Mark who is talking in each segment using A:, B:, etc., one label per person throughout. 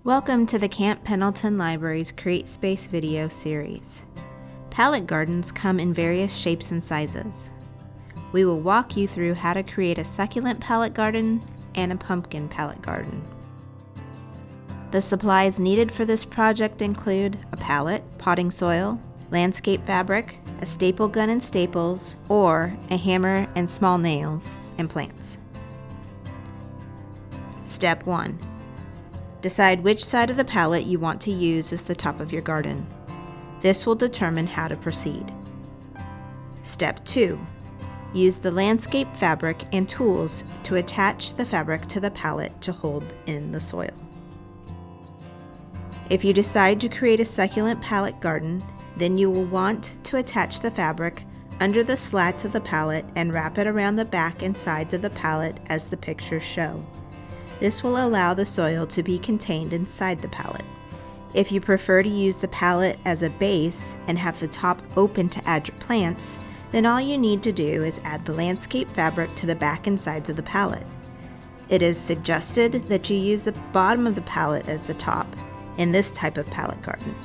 A: Welcome to the Camp Pendleton Libraries CreateSpace video series. Pallet gardens come in various shapes and sizes. We will walk you through how to create a succulent pallet garden and a pumpkin pallet garden. The supplies needed for this project include a pallet, potting soil, landscape fabric, a staple gun and staples, or a hammer and small nails and plants. Step 1. Decide which side of the pallet you want to use as the top of your garden. This will determine how to proceed. Step 2. Use the landscape fabric and tools to attach the fabric to the pallet to hold in the soil. If you decide to create a succulent pallet garden, then you will want to attach the fabric under the slats of the pallet and wrap it around the back and sides of the pallet as the pictures show. This will allow the soil to be contained inside the pallet. If you prefer to use the pallet as a base and have the top open to add your plants, then all you need to do is add the landscape fabric to the back and sides of the pallet. It is suggested that you use the bottom of the pallet as the top in this type of pallet garden.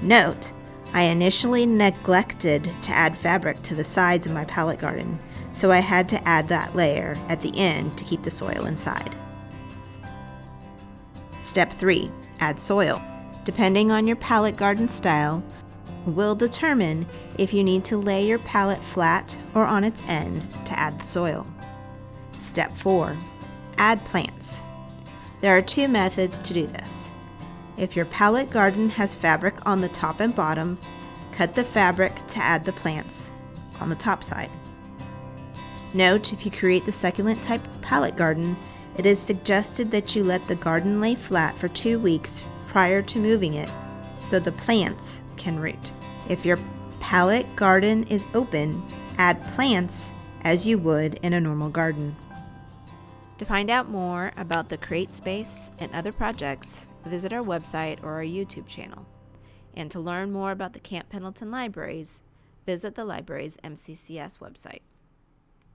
A: Note, I initially neglected to add fabric to the sides of my pallet garden, so I had to add that layer at the end to keep the soil inside. Step 3. Add soil. Depending on your pallet garden style, will determine if you need to lay your pallet flat or on its end to add the soil. Step 4. Add plants. There are two methods to do this. If your pallet garden has fabric on the top and bottom, cut the fabric to add the plants on the top side. Note, if you create the succulent type pallet garden, it is suggested that you let the garden lay flat for 2 weeks prior to moving it so the plants can root. If your pallet garden is open, add plants as you would in a normal garden. To find out more about the CreateSpace and other projects, visit our website or our YouTube channel. And to learn more about the Camp Pendleton Libraries, visit the library's MCCS website.